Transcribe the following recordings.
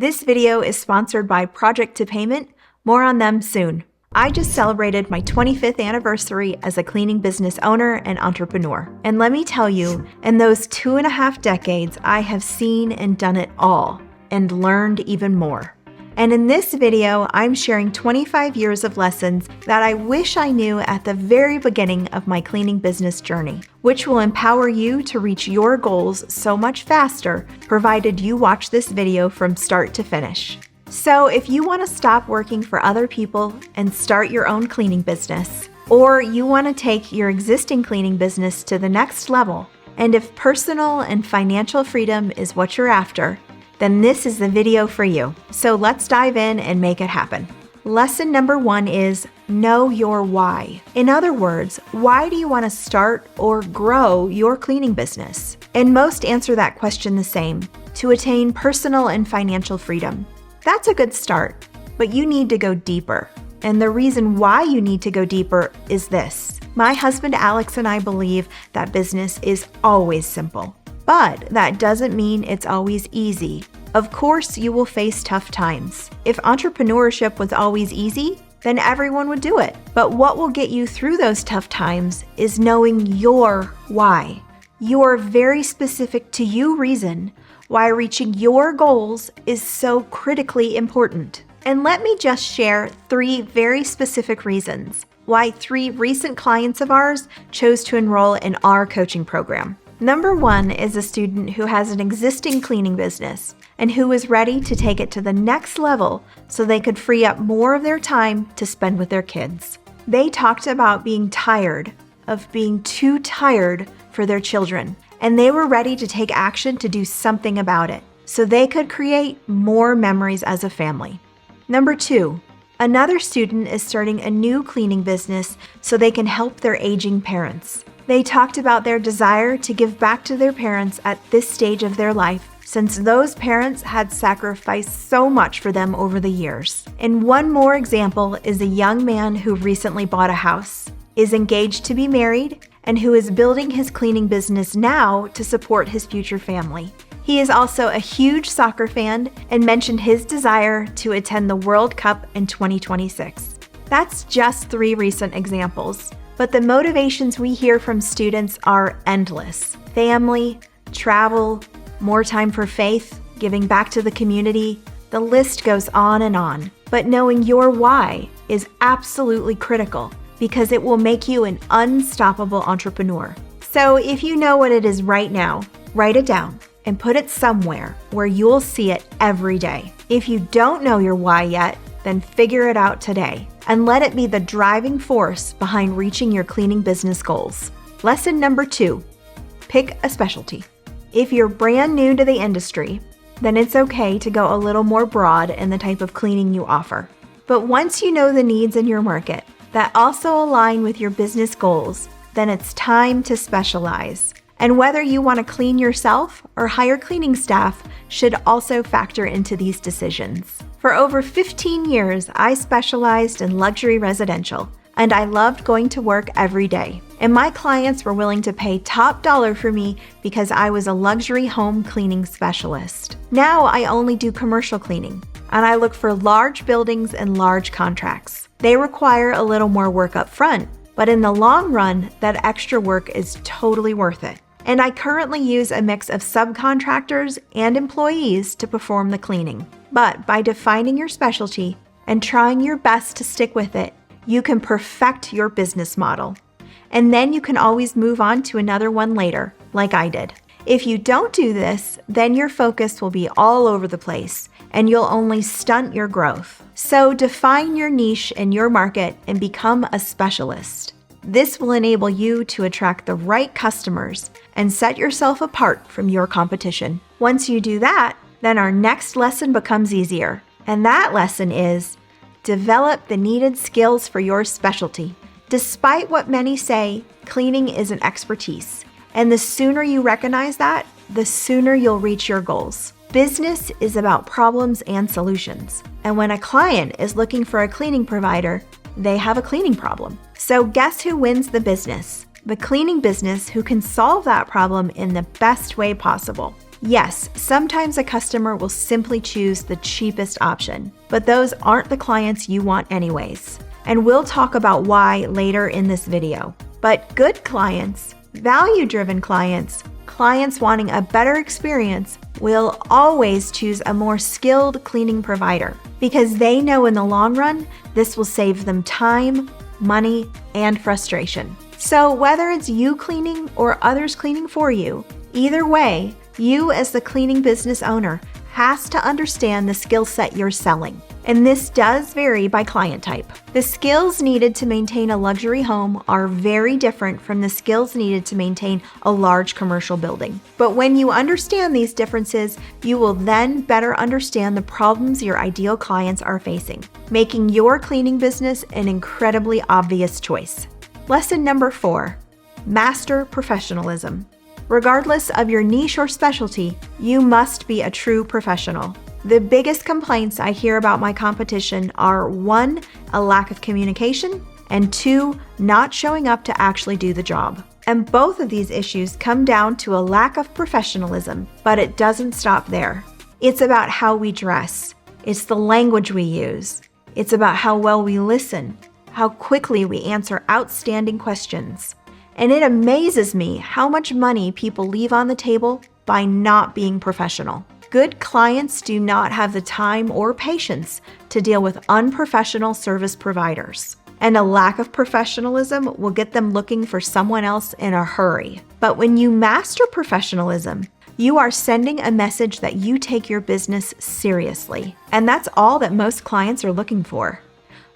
This video is sponsored by Project2Payment. More on them soon. I just celebrated my 25th anniversary as a cleaning business owner and entrepreneur. And let me tell you, in those 2.5 decades, I have seen and done it all and learned even more. And in this video, I'm sharing 25 years of lessons that I wish I knew at the very beginning of my cleaning business journey, which will empower you to reach your goals so much faster, provided you watch this video from start to finish. So if you want to stop working for other people and start your own cleaning business, or you want to take your existing cleaning business to the next level, and if personal and financial freedom is what you're after, then this is the video for you. So let's dive in and make it happen. Lesson number 1 is know your why. In other words, why do you want to start or grow your cleaning business? And most answer that question the same: to attain personal and financial freedom. That's a good start, but you need to go deeper. And the reason why you need to go deeper is this. My husband Alex and I believe that business is always simple, but that doesn't mean it's always easy. Of course, you will face tough times. If entrepreneurship was always easy, then everyone would do it. But what will get you through those tough times is knowing your why. Your very specific to you reason why reaching your goals is so critically important. And let me just share 3 very specific reasons why 3 recent clients of ours chose to enroll in our coaching program. Number 1 is a student who has an existing cleaning business and who is ready to take it to the next level so they could free up more of their time to spend with their kids. They talked about being tired of being too tired for their children, and they were ready to take action to do something about it so they could create more memories as a family. Number 2, another student is starting a new cleaning business so they can help their aging parents. They talked about their desire to give back to their parents at this stage of their life, since those parents had sacrificed so much for them over the years. And one more example is a young man who recently bought a house, is engaged to be married, and who is building his cleaning business now to support his future family. He is also a huge soccer fan and mentioned his desire to attend the World Cup in 2026. That's just 3 recent examples, but the motivations we hear from students are endless. Family, travel, more time for faith, giving back to the community, the list goes on and on. But knowing your why is absolutely critical, because it will make you an unstoppable entrepreneur. So if you know what it is right now, write it down and put it somewhere where you'll see it every day. If you don't know your why yet, then figure it out today and let it be the driving force behind reaching your cleaning business goals. Lesson number 2, pick a specialty. If you're brand new to the industry, then it's okay to go a little more broad in the type of cleaning you offer. But once you know the needs in your market that also align with your business goals, then it's time to specialize. And whether you want to clean yourself or hire cleaning staff should also factor into these decisions. For over 15 years, I specialized in luxury residential, and I loved going to work every day. And my clients were willing to pay top dollar for me because I was a luxury home cleaning specialist. Now I only do commercial cleaning, and I look for large buildings and large contracts. They require a little more work up front, but in the long run, that extra work is totally worth it. And I currently use a mix of subcontractors and employees to perform the cleaning. But by defining your specialty and trying your best to stick with it, you can perfect your business model. And then you can always move on to another one later, like I did. If you don't do this, then your focus will be all over the place, and you'll only stunt your growth. So define your niche in your market and become a specialist. This will enable you to attract the right customers and set yourself apart from your competition. Once you do that, then our next lesson becomes easier. And that lesson is develop the needed skills for your specialty. Despite what many say, cleaning is an expertise. And the sooner you recognize that, the sooner you'll reach your goals. Business is about problems and solutions. And when a client is looking for a cleaning provider, they have a cleaning problem. So guess who wins the business? The cleaning business who can solve that problem in the best way possible. Yes, sometimes a customer will simply choose the cheapest option, but those aren't the clients you want anyways. And we'll talk about why later in this video. But good clients, value-driven clients, clients wanting a better experience will always choose a more skilled cleaning provider because they know in the long run, this will save them time, money, and frustration. So whether it's you cleaning or others cleaning for you, either way, you as the cleaning business owner has to understand the skill set you're selling. And this does vary by client type. The skills needed to maintain a luxury home are very different from the skills needed to maintain a large commercial building. But when you understand these differences, you will then better understand the problems your ideal clients are facing, making your cleaning business an incredibly obvious choice. Lesson number 4, master professionalism. Regardless of your niche or specialty, you must be a true professional. The biggest complaints I hear about my competition are 1, a lack of communication, and 2, not showing up to actually do the job. And both of these issues come down to a lack of professionalism, but it doesn't stop there. It's about how we dress. It's the language we use. It's about how well we listen, how quickly we answer outstanding questions. And it amazes me how much money people leave on the table by not being professional. Good clients do not have the time or patience to deal with unprofessional service providers. And a lack of professionalism will get them looking for someone else in a hurry. But when you master professionalism, you are sending a message that you take your business seriously. And that's all that most clients are looking for.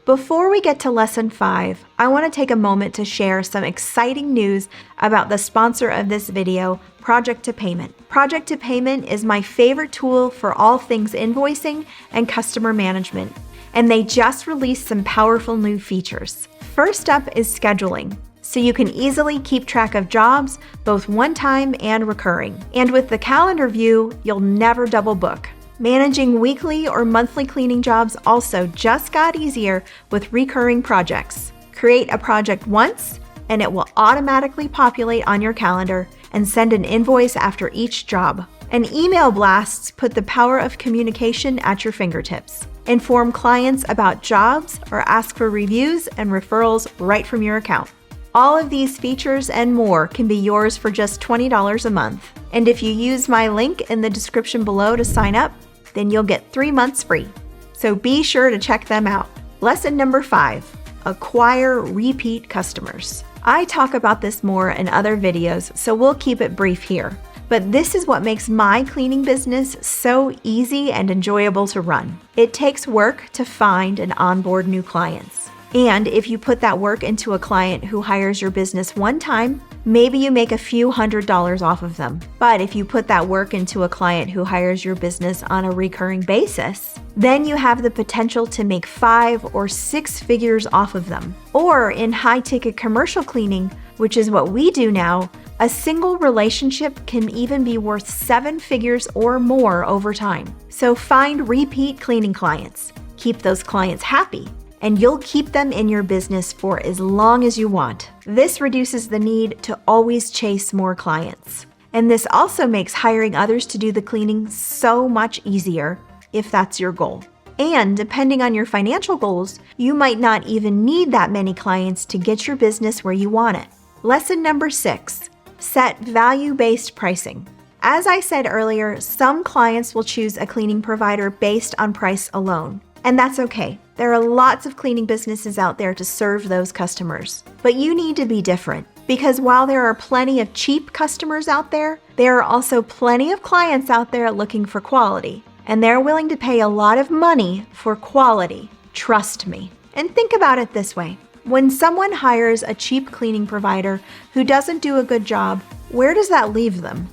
Before we get to lesson 5, I want to take a moment to share some exciting news about the sponsor of this video, Project2Payment. Project2Payment is my favorite tool for all things invoicing and customer management, and they just released some powerful new features. First up is scheduling, so you can easily keep track of jobs, both one-time and recurring. And with the calendar view, you'll never double book. Managing weekly or monthly cleaning jobs also just got easier with recurring projects. Create a project once, and it will automatically populate on your calendar and send an invoice after each job. And email blasts put the power of communication at your fingertips. Inform clients about jobs or ask for reviews and referrals right from your account. All of these features and more can be yours for just $20 a month. And if you use my link in the description below to sign up, then you'll get 3 months free. So be sure to check them out. Lesson number 5, acquire repeat customers. I talk about this more in other videos, so we'll keep it brief here. But this is what makes my cleaning business so easy and enjoyable to run. It takes work to find and onboard new clients. And if you put that work into a client who hires your business one time, maybe you make a few $100s off of them. But if you put that work into a client who hires your business on a recurring basis, then you have the potential to make 5 or 6 figures off of them. Or in high-ticket commercial cleaning, which is what we do now, a single relationship can even be worth 7 figures or more over time. So find repeat cleaning clients, keep those clients happy, and you'll keep them in your business for as long as you want. This reduces the need to always chase more clients. And this also makes hiring others to do the cleaning so much easier if that's your goal. And depending on your financial goals, you might not even need that many clients to get your business where you want it. Lesson number 6, set value-based pricing. As I said earlier, some clients will choose a cleaning provider based on price alone. And that's okay. There are lots of cleaning businesses out there to serve those customers. But you need to be different, because while there are plenty of cheap customers out there are also plenty of clients out there looking for quality. And they're willing to pay a lot of money for quality. Trust me. And think about it this way. When someone hires a cheap cleaning provider who doesn't do a good job, where does that leave them?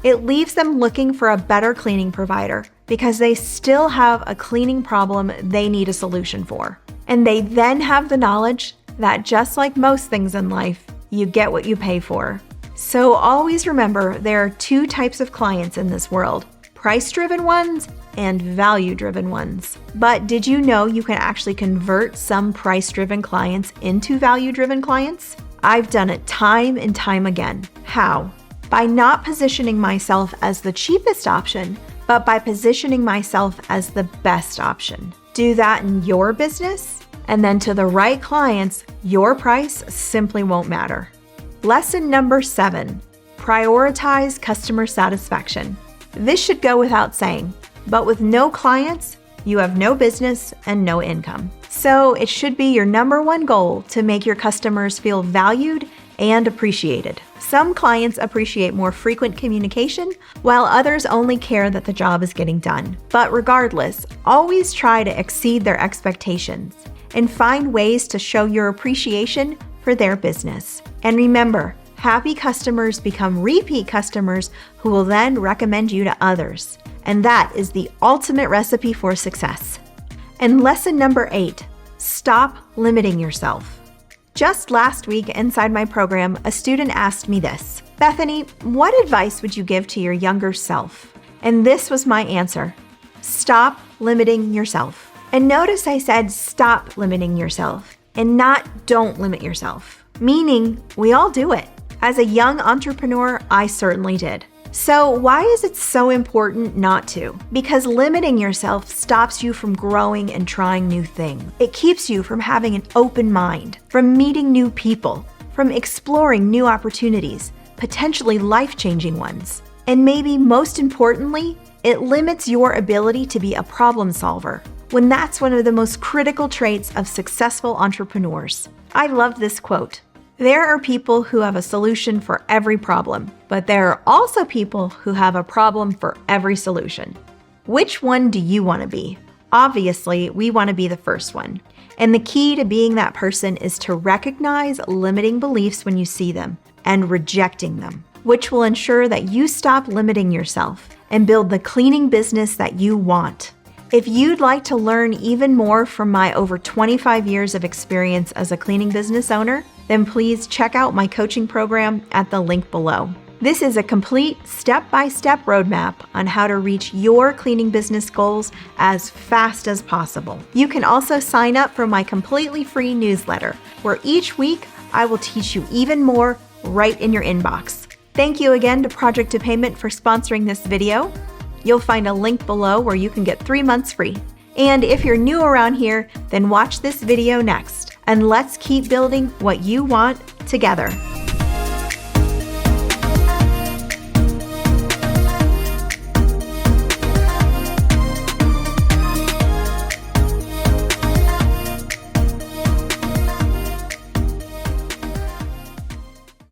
It leaves them looking for a better cleaning provider because they still have a cleaning problem they need a solution for. And they then have the knowledge that just like most things in life, you get what you pay for. So always remember there are 2 types of clients in this world, price-driven ones and value-driven ones. But did you know you can actually convert some price-driven clients into value-driven clients? I've done it time and time again. How? by not positioning myself as the cheapest option, but by positioning myself as the best option. Do that in your business, and then to the right clients, your price simply won't matter. Lesson number 7, prioritize customer satisfaction. This should go without saying, but with no clients, you have no business and no income. So it should be your number one goal to make your customers feel valued and appreciated. Some clients appreciate more frequent communication, while others only care that the job is getting done. But regardless, always try to exceed their expectations and find ways to show your appreciation for their business. And remember, happy customers become repeat customers who will then recommend you to others. And that is the ultimate recipe for success. And lesson number 8, stop limiting yourself. Just last week inside my program, a student asked me this: Bethany, what advice would you give to your younger self? And this was my answer: stop limiting yourself. And notice I said stop limiting yourself and not don't limit yourself, meaning we all do it. As a young entrepreneur, I certainly did. So why is it so important not to? Because limiting yourself stops you from growing and trying new things. It keeps you from having an open mind, from meeting new people, from exploring new opportunities, potentially life-changing ones. And maybe most importantly, it limits your ability to be a problem solver, when that's one of the most critical traits of successful entrepreneurs. I love this quote. There are people who have a solution for every problem, but there are also people who have a problem for every solution. Which one do you want to be? Obviously, we want to be the first one. And the key to being that person is to recognize limiting beliefs when you see them and rejecting them, which will ensure that you stop limiting yourself and build the cleaning business that you want. If you'd like to learn even more from my over 25 years of experience as a cleaning business owner, then please check out my coaching program at the link below. This is a complete step-by-step roadmap on how to reach your cleaning business goals as fast as possible. You can also sign up for my completely free newsletter, where each week I will teach you even more right in your inbox. Thank you again to Project2Payment for sponsoring this video. You'll find a link below where you can get 3 months free. And if you're new around here, then watch this video next, and let's keep building what you want together.